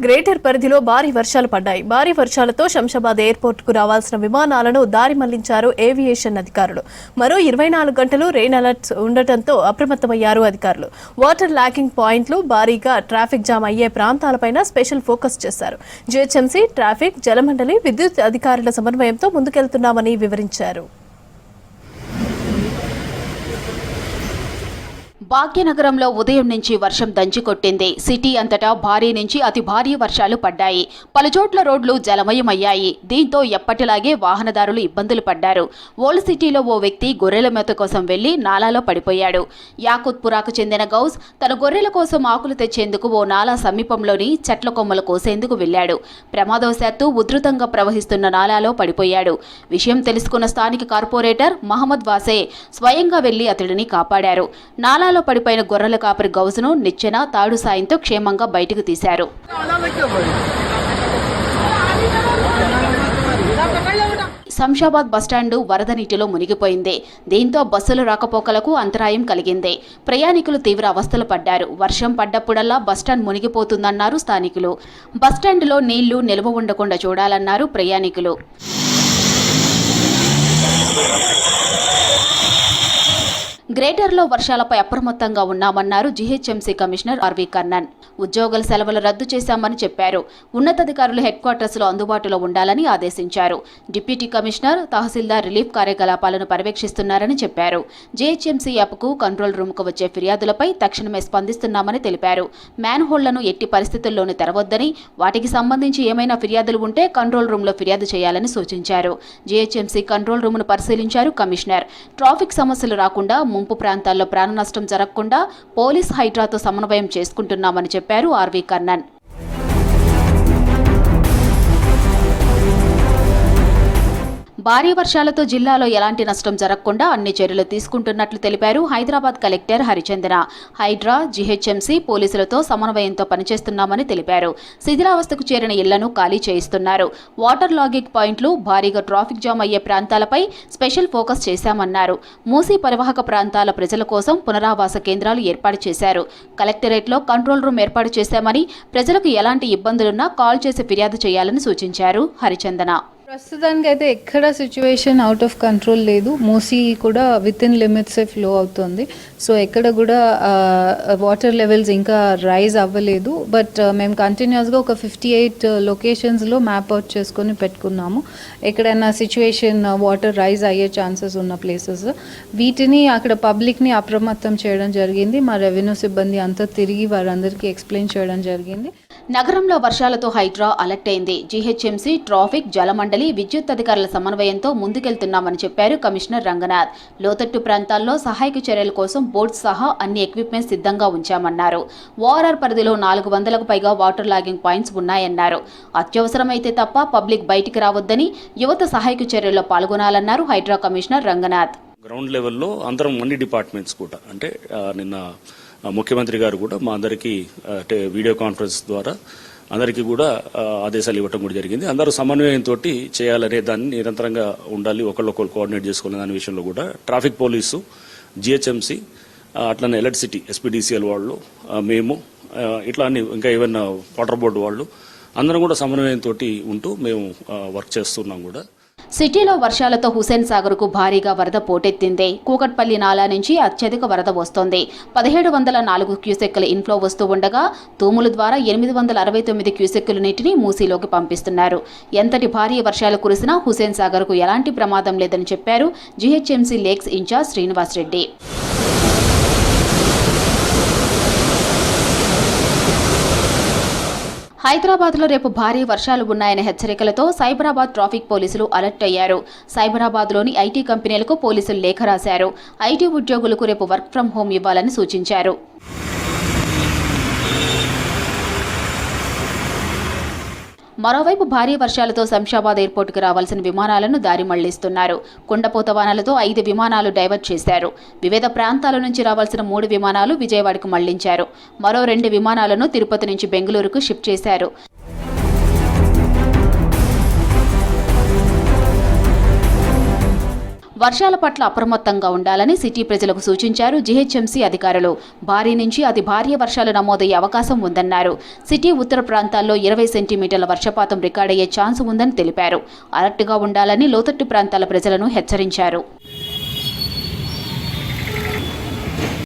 Greater పరిధిలో భారీ వర్షాలు పడ్డాయి. భారీ వర్షాలతో శంషాబాద్ ఎయిర్పోర్టుకు రావాల్సిన విమానాలను దారి మళ్లించారు ఏవియేషన్ అధికారులు. మరో 24 గంటలు రెయిన్ అలర్ట్ ఉండటంతో అప్రమత్తమయ్యారు అధికారులు. వాటర్ లాకింగ్ పాయింట్లు, భారీగా ట్రాఫిక్ జామ్ అయ్యే ప్రాంతాలపైన స్పెషల్ ఫోకస్ చేశారు. జీహెచ్ఎంసీ, ట్రాఫిక్, జలమండలి, విద్యుత్ అధికారుల సమన్వయంతో ముందుకెళ్తున్నామని వివరించారు. భాగ్యనగరంలో ఉదయం నుంచి వర్షం దంచికొట్టింది. సిటీ అంతటా భారీ నుంచి అతి భారీ వర్షాలు పడ్డాయి. పలుచోట్ల రోడ్లు జలమయమయ్యాయి. దీంతో ఎప్పటిలాగే వాహనదారులు ఇబ్బందులు పడ్డారు. ఓల్డ్ సిటీలో ఓ వ్యక్తి గొర్రెల మేత కోసం వెళ్లి నాలాలో పడిపోయాడు. యాకుత్పురాకు చెందిన గౌస్ తన గొర్రెల కోసం ఆకులు తెచ్చేందుకు ఓ నాలా సమీపంలోని చెట్ల కొమ్మలు కోసేందుకు వెళ్లాడు. ప్రమాదవశాత్తు ఉధృతంగా ప్రవహిస్తున్న నాలాలో పడిపోయాడు. విషయం తెలుసుకున్న స్థానిక కార్పొరేటర్ మహమ్మద్ వాసే స్వయంగా వెళ్లి అతడిని కాపాడారు. నాలాలో పడిపోయిన గొర్రెల కాపరి గౌసును నిచ్చెన, తాడు సాయంతో క్షేమంగా బయటకు తీశారు. శంషాబాద్ బస్టాండు వరద నీటిలో మునిగిపోయింది. దీంతో బస్సుల రాకపోకలకు అంతరాయం కలిగింది. ప్రయాణికులు తీవ్ర అవస్థలు పడ్డారు. వర్షం పడ్డప్పుడల్లా బస్టాండ్ మునిగిపోతుందన్నారు స్థానికులు. బస్టాండులో నీళ్లు నిల్వ ఉండకుండా చూడాలన్నారు ప్రయాణికులు. గ్రేటర్లో వర్షాలపై అప్రమత్తంగా ఉన్నామన్నారు జీహెచ్ఎంసీ కమిషనర్ ఆర్వి కర్ణన్. ఉద్యోగుల సెలవులు రద్దు చేశామని చెప్పారు. ఉన్నతాధికారులు హెడ్ క్వార్టర్స్లో అందుబాటులో ఉండాలని ఆదేశించారు. డిప్యూటీ కమిషనర్, తహసీల్దార్ రిలీఫ్ కార్యకలాపాలను పర్యవేక్షిస్తున్నారని చెప్పారు. జీహెచ్ఎంసీ యాప్కు, కంట్రోల్ రూమ్కు వచ్చే ఫిర్యాదులపై తక్షణమే స్పందిస్తున్నామని తెలిపారు. మ్యాన్ హోల్లను ఎట్టి పరిస్థితుల్లోనూ తెరవద్దని, వాటికి సంబంధించి ఏమైనా ఫిర్యాదులు ఉంటే కంట్రోల్ రూమ్లో ఫిర్యాదు చేయాలని సూచించారు. జీహెచ్ఎంసీ కంట్రోల్ రూమ్ను పరిశీలించారు కమిషనర్. ట్రాఫిక్ సమస్యలు రాకుండా, ముంపు ప్రాంతాల్లో ప్రాణ నష్టం జరగకుండా పోలీస్ హైడ్రాతో సమన్వయం చేసుకుంటున్నామని చెప్పారు ఆర్వి కర్ణన్. భారీ వర్షాలతో జిల్లాలో ఎలాంటి నష్టం జరగకుండా అన్ని చర్యలు తీసుకుంటున్నట్లు తెలిపారు హైదరాబాద్ కలెక్టర్ హరిచందన. హైడ్రా, జీహెచ్ఎంసీ పోలీసులతో సమన్వయంతో పనిచేస్తున్నామని తెలిపారు. శిథిలావస్థకు చేరిన ఇళ్లను ఖాళీ చేయిస్తున్నారు. వాటర్ లాగింగ్ పాయింట్లు, భారీగా ట్రాఫిక్ జామ్ అయ్యే ప్రాంతాలపై స్పెషల్ ఫోకస్ చేశామన్నారు. మూసీ పరివాహక ప్రాంతాల ప్రజల కోసం పునరావాస కేంద్రాలు ఏర్పాటు చేశారు. కలెక్టరేట్లో కంట్రోల్ రూమ్ ఏర్పాటు చేశామని, ప్రజలకు ఎలాంటి ఇబ్బందులున్నా కాల్ చేసి ఫిర్యాదు చేయాలని సూచించారు హరిచందన. ప్రస్తుతానికి అయితే ఎక్కడ సిచ్యువేషన్ అవుట్ ఆఫ్ కంట్రోల్ లేదు. మూసీ కూడా విత్ ఇన్ లిమిట్సే ఫ్లో అవుతుంది. సో ఎక్కడ కూడా వాటర్ లెవెల్స్ ఇంకా రైజ్ అవ్వలేదు. బట్ మేము కంటిన్యూస్గా ఒక 58 లొకేషన్స్లో మ్యాప్ అవుట్ చేసుకొని పెట్టుకున్నాము. ఎక్కడైనా సిచ్యువేషన్ వాటర్ రైజ్ అయ్యే ఛాన్సెస్ ఉన్న ప్లేసెస్, వీటిని అక్కడ పబ్లిక్ని అప్రమత్తం చేయడం జరిగింది. మా రెవెన్యూ సిబ్బంది అంతా తిరిగి వారందరికీ ఎక్స్ప్లెయిన్ చేయడం జరిగింది. నగరంలో వర్షాలతో హైడ్రా అలర్ట్ అయింది. జీహెచ్ఎంసీ, ట్రాఫిక్, జలమండలి, విద్యుత్ అధికారుల సమన్వయంతో ముందుకెళ్తున్నామని చెప్పారు కమిషనర్ రంగనాథ్. లోతట్టు ప్రాంతాల్లో సహాయక చర్యల కోసం బోట్స్ సహా అన్ని ఎక్విప్మెంట్స్ సిద్ధంగా ఉంచామన్నారు. ఓఆర్ఆర్ పరిధిలో 400కు పైగా వాటర్ లాగింగ్ పాయింట్స్ ఉన్నాయన్నారు. అత్యవసరమైతే తప్ప పబ్లిక్ బయటికి రావద్దని, యువత సహాయక చర్యల్లో పాల్గొనాలన్నారు హైడ్రా కమిషనర్ రంగనాథ్. గ్రౌండ్ లెవెల్లో అందరం అన్ని డిపార్ట్మెంట్స్ కూడా, అంటే నిన్న ముఖ్యమంత్రి గారు కూడా మా అందరికీ వీడియో కాన్ఫరెన్స్ ద్వారా అందరికీ కూడా ఆదేశాలు ఇవ్వటం కూడా జరిగింది. అందరూ సమన్వయంతో చేయాలనే దాన్ని నిరంతరంగా ఉండాలి, ఒకళ్ళొకళ్ళు కోఆర్డినేట్ చేసుకునే దాని విషయంలో కూడా ట్రాఫిక్ పోలీసు, జిహెచ్ఎంసీ, అట్లనే ఎలక్ట్రిసిటీ ఎస్పీడీసీఎల్ వాళ్ళు, మేము ఇట్లా అన్ని ఇంకా ఈవెన్ వాటర్ బోర్డు వాళ్ళు అందరం కూడా సమన్వయంతో ఉంటూ మేము వర్క్ చేస్తున్నాం కూడా. సిటీలో వర్షాలతో హుసేన్ సాగర్కు భారీగా వరద పోటెత్తింది. కూకట్పల్లి నాలా నుంచి అత్యధిక వరద వస్తోంది. 1704 క్యూసెక్కుల ఇన్ఫ్లో వస్తూ ఉండగా, తూముల ద్వారా 869 క్యూసెక్కుల నీటిని మూసీలోకి పంపిస్తున్నారు. ఎంతటి భారీ వర్షాలు కురిసినా హుసేన్ సాగర్కు ఎలాంటి ప్రమాదం లేదని చెప్పారు జీహెచ్ఎంసీ లేక్స్ ఇన్ఛార్జ్ శ్రీనివాసరెడ్డి. హైదరాబాద్లో రేపు భారీ వర్షాలు ఉన్నాయనే హెచ్చరికలతో సైబరాబాద్ ట్రాఫిక్ పోలీసులు అలర్ట్ అయ్యారు. సైబరాబాద్లోని ఐటీ కంపెనీలకు పోలీసులు లేఖ రాశారు. ఐటీ ఉద్యోగులకు రేపు వర్క్ ఫ్రం హోం ఇవ్వాలని సూచించారు. మరోవైపు భారీ వర్షాలతో శంషాబాద్ ఎయిర్పోర్టుకు రావాల్సిన విమానాలను దారి మళ్లిస్తున్నారు. కుండపోత వానలతో 5 విమానాలు డైవర్ట్ చేశారు. వివిధ ప్రాంతాల నుంచి రావాల్సిన 3 విమానాలు విజయవాడకు మళ్లించారు. మరో 2 విమానాలను తిరుపతి నుంచి బెంగళూరుకు షిఫ్ట్ చేశారు. వర్షాల పట్ల అప్రమత్తంగా ఉండాలని సిటీ ప్రజలకు సూచించారు జీహెచ్ఎంసీ అధికారులు. భారీ నుంచి అతి భారీ వర్షాలు నమోదయ్యే అవకాశం ఉందన్నారు. సిటీ ఉత్తర ప్రాంతాల్లో 20 సెంటీమీటర్ల వర్షపాతం రికార్డయ్యే ఛాన్స్ ఉందని తెలిపారు. అలర్ట్గా ఉండాలని లోతట్టు ప్రాంతాల ప్రజలను హెచ్చరించారు.